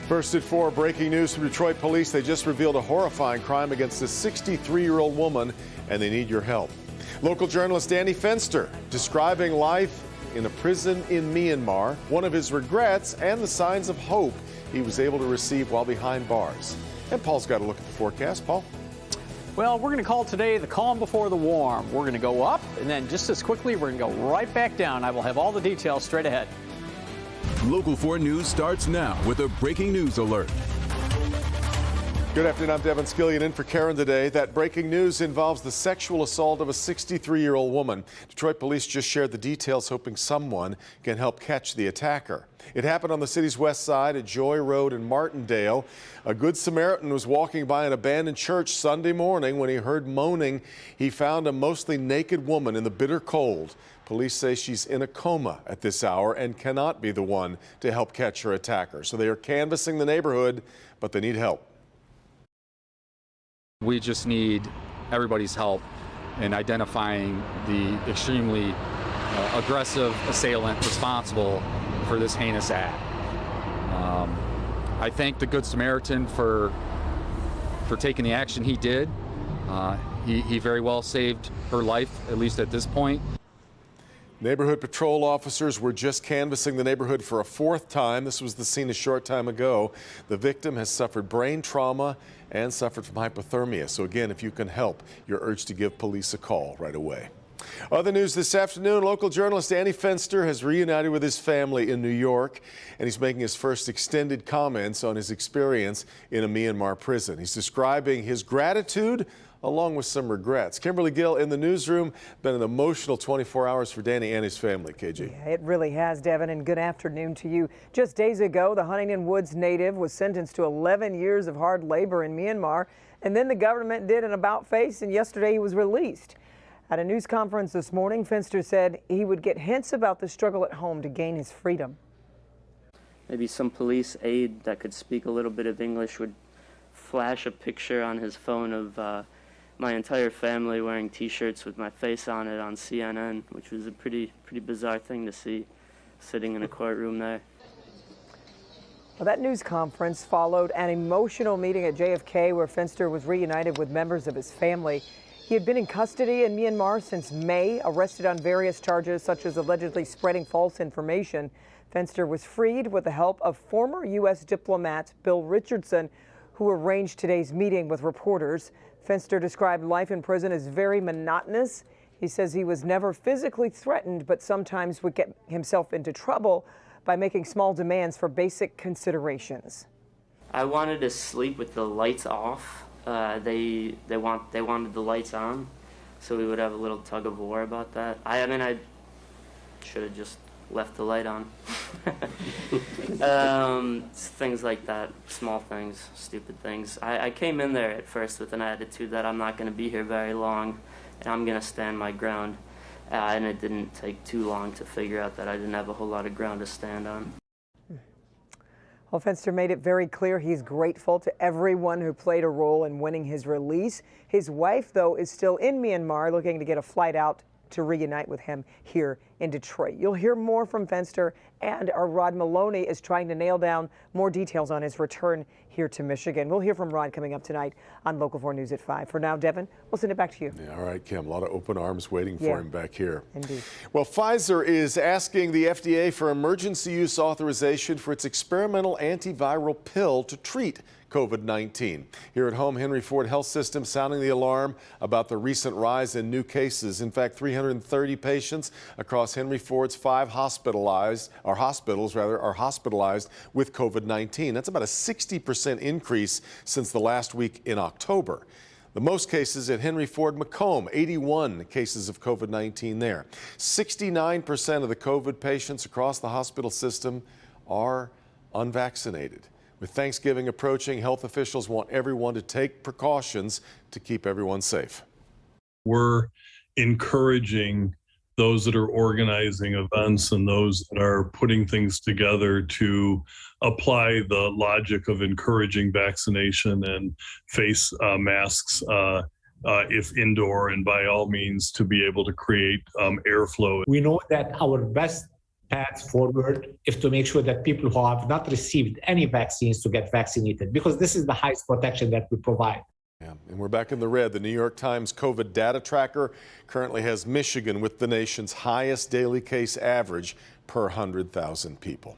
First at 4, breaking news from Detroit police. They just revealed a horrifying crime against a 63-year-old woman, and they need your help. Local journalist Danny Fenster describing life in a prison in Myanmar, one of his regrets and the signs of hope he was able to receive while behind bars. And Paul's got a look at the forecast. Paul? Well, we're going to call today the calm before the warm. We're going to go up, and then just as quickly, we're going to go right back down. I will have all the details straight ahead. Local 4 News starts now with a breaking news alert. Good afternoon, I'm Devin Skillian in for Karen today. That breaking news involves the sexual assault of a 63-year-old woman. Detroit police just shared the details, hoping someone can help catch the attacker. It happened on the city's west side at Joy Road in Martindale. A Good Samaritan was walking by an abandoned church Sunday morning when he heard moaning. He found a mostly naked woman in the bitter cold. Police say she's in a coma at this hour and cannot be the one to help catch her attacker. So they are canvassing the neighborhood, but they need help. We just need everybody's help in identifying the extremely aggressive assailant responsible for this heinous act. I thank the Good Samaritan for taking the action he did. He very well saved her life, at least at this point. Neighborhood patrol officers were just canvassing the neighborhood for a 4th time. This was the scene a short time ago. The victim has suffered brain trauma and suffered from hypothermia. So again, if you can help, you're urged to give police a call right away. Other news this afternoon, local journalist Danny Fenster has reunited with his family in New York, and he's making his first extended comments on his experience in a Myanmar prison. He's describing his gratitude along with some regrets. Kimberly Gill in the newsroom. Been an emotional 24 hours for Danny and his family, KG. Yeah, it really has, Devin, and good afternoon to you. Just days ago, the Huntington Woods native was sentenced to 11 years of hard labor in Myanmar, and then the government did an about-face, and yesterday he was released. At a news conference this morning, Fenster said he would get hints about the struggle at home to gain his freedom. Maybe some police aide that could speak a little bit of English would flash a picture on his phone of my entire family wearing T-shirts with my face on it on CNN, which was a pretty bizarre thing to see, sitting in a courtroom there. Well, that news conference followed an emotional meeting at JFK where Fenster was reunited with members of his family. He had been in custody in Myanmar since May, arrested on various charges such as allegedly spreading false information. Fenster was freed with the help of former U.S. diplomat Bill Richardson, who arranged today's meeting with reporters. Fenster described life in prison as very monotonous. He says he was never physically threatened, but sometimes would get himself into trouble by making small demands for basic considerations. I wanted to sleep with the lights off. They wanted the lights on, so we would have a little tug of war about that. I mean, I should have just left the light on. Things like that, small things, stupid things. I came in there at first with an attitude that I'm not going to be here very long, and I'm going to stand my ground. And it didn't take too long to figure out that I didn't have a whole lot of ground to stand on. Well, Fenster made it very clear he's grateful to everyone who played a role in winning his release. His wife, though, is still in Myanmar looking to get a flight out to reunite with him here in Detroit. You'll hear more from Fenster, and our Rod Maloney is trying to nail down more details on his return here to Michigan. We'll hear from Rod coming up tonight on Local 4 News at 5. For now, Devin, we'll send it back to you. Yeah, all right, Kim. A lot of open arms waiting for him back here. Indeed. Well, Pfizer is asking the FDA for emergency use authorization for its experimental antiviral pill to treat COVID-19. Here at home, Henry Ford Health System sounding the alarm about the recent rise in new cases. In fact, 330 patients across Henry Ford's 5 hospitals are hospitalized with COVID-19. That's about a 60% increase since the last week in October. The most cases at Henry Ford Macomb, 81 cases of COVID-19 there. 69% of the COVID patients across the hospital system are unvaccinated. With Thanksgiving approaching, health officials want everyone to take precautions to keep everyone safe. We're encouraging those that are organizing events and those that are putting things together to apply the logic of encouraging vaccination and face masks if indoor, and by all means to be able to create airflow. We know that our best path forward is to make sure that people who have not received any vaccines to get vaccinated, because this is the highest protection that we provide. Yeah, and we're back in the red. The New York Times COVID data tracker currently has Michigan with the nation's highest daily case average per 100,000 people.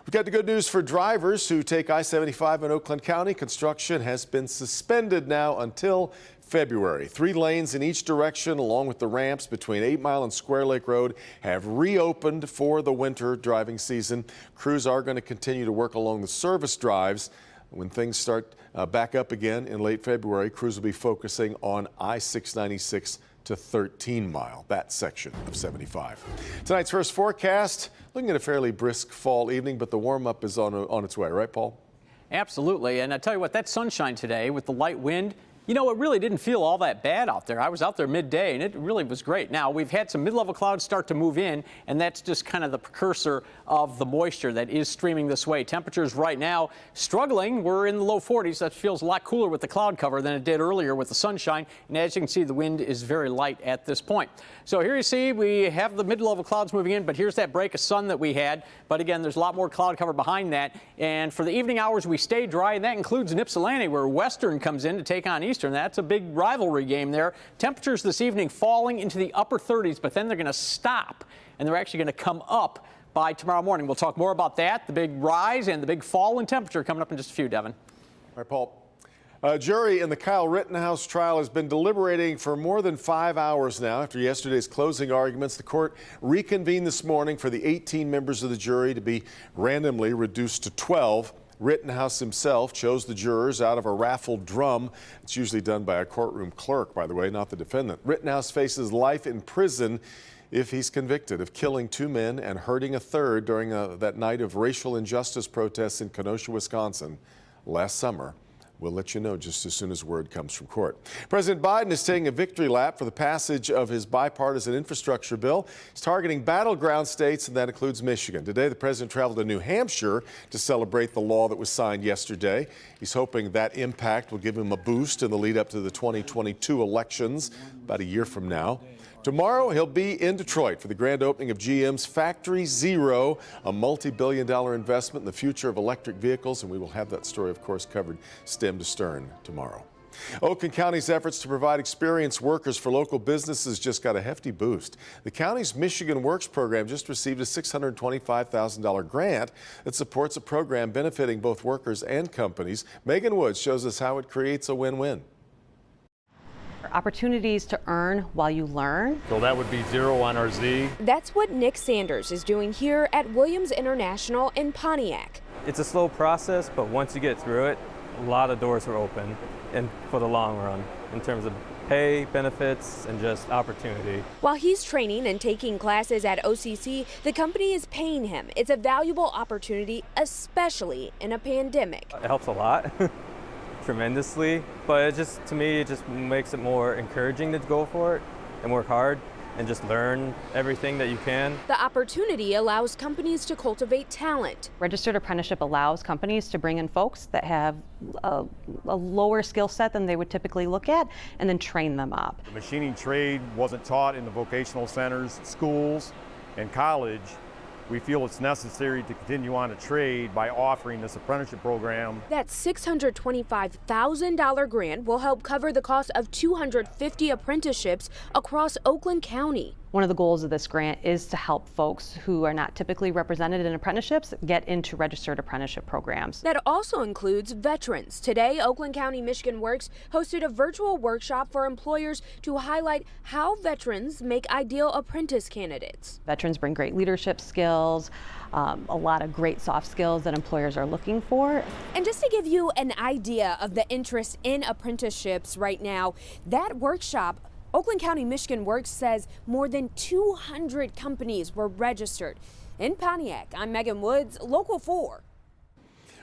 We've got the good news for drivers who take I-75 in Oakland County. Construction has been suspended now until February. 3 lanes in each direction, along with the ramps between 8 Mile and Square Lake Road, have reopened for the winter driving season. Crews are going to continue to work along the service drives. When things start back up again in late February, crews will be focusing on I-696 to 13 Mile, that section of 75. Tonight's first forecast, looking at a fairly brisk fall evening, but the warm-up is on its way, right, Paul? Absolutely. And I tell you what, that sunshine today with the light wind, you know, it really didn't feel all that bad out there. I was out there midday, and it really was great. Now, we've had some mid-level clouds start to move in, and that's just kind of the precursor of the moisture that is streaming this way. Temperatures right now struggling. We're in the low 40s. That feels a lot cooler with the cloud cover than it did earlier with the sunshine. And as you can see, the wind is very light at this point. So here you see we have the mid-level clouds moving in, but here's that break of sun that we had. But again, there's a lot more cloud cover behind that. And for the evening hours, we stay dry, and that includes in Ypsilanti, where Western comes in to take on Eastern. That's a big rivalry game there. Temperatures this evening falling into the upper 30s, but then they're going to stop, and they're actually going to come up by tomorrow morning. We'll talk more about that, the big rise and the big fall in temperature coming up in just a few, Devin. All right, Paul. A jury in the Kyle Rittenhouse trial has been deliberating for more than 5 hours now. After yesterday's closing arguments, the court reconvened this morning for the 18 members of the jury to be randomly reduced to 12. Rittenhouse himself chose the jurors out of a raffled drum. It's usually done by a courtroom clerk, by the way, not the defendant. Rittenhouse faces life in prison if he's convicted of killing 2 men and hurting a third during that night of racial injustice protests in Kenosha, Wisconsin last summer. We'll let you know just as soon as word comes from court. President Biden is taking a victory lap for the passage of his bipartisan infrastructure bill. He's targeting battleground states, and that includes Michigan. Today, the president traveled to New Hampshire to celebrate the law that was signed yesterday. He's hoping that impact will give him a boost in the lead up to the 2022 elections about a year from now. Tomorrow, he'll be in Detroit for the grand opening of GM's Factory Zero, a multi-billion-dollar investment in the future of electric vehicles, and we will have that story, of course, covered stem to stern tomorrow. Oakland County's efforts to provide experienced workers for local businesses just got a hefty boost. The county's Michigan Works program just received a $625,000 grant that supports a program benefiting both workers and companies. Megan Woods shows us how it creates a win-win. Opportunities to earn while you learn. So that would be 0 on our Z. That's what Nick Sanders is doing here at Williams International in Pontiac. It's a slow process, but once you get through it, a lot of doors are open, and for the long run, in terms of pay, benefits, and just opportunity. While he's training and taking classes at OCC, the company is paying him. It's a valuable opportunity, especially in a pandemic. It helps a lot. Tremendously, but it just, to me, it just makes it more encouraging to go for it and work hard and just learn everything that you can. The opportunity allows companies to cultivate talent. Registered apprenticeship allows companies to bring in folks that have a lower skill set than they would typically look at and then train them up. The machining trade wasn't taught in the vocational centers, schools, and college. We feel it's necessary to continue on a trade by offering this apprenticeship program. That $625,000 grant will help cover the cost of 250 apprenticeships across Oakland County. One of the goals of this grant is to help folks who are not typically represented in apprenticeships get into registered apprenticeship programs. That also includes veterans. Today, Oakland County Michigan Works hosted a virtual workshop for employers to highlight how veterans make ideal apprentice candidates. Veterans bring great leadership skills, a lot of great soft skills that employers are looking for. And just to give you an idea of the interest in apprenticeships right now, that workshop, Oakland County Michigan Works says more than 200 companies were registered. In Pontiac, I'm Megan Woods, Local 4.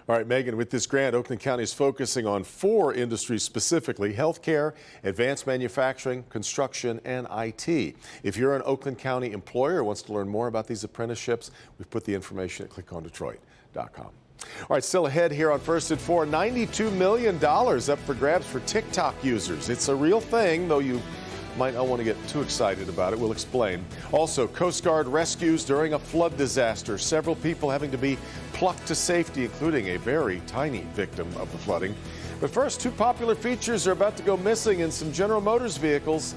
All right, Megan, with this grant, Oakland County is focusing on 4 industries specifically: healthcare, advanced manufacturing, construction, and IT. If you're an Oakland County employer who wants to learn more about these apprenticeships, we've put the information at clickondetroit.com. All right, still ahead here on First at 4, $92 million up for grabs for TikTok users. It's a real thing, though you Might not want to get too excited about it. We'll explain. Also, Coast Guard rescues during a flood disaster. Several people having to be plucked to safety, including a very tiny victim of the flooding. But first, two popular features are about to go missing in some General Motors vehicles.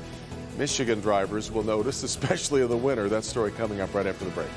Michigan drivers will notice, especially in the winter. That story coming up right after the break.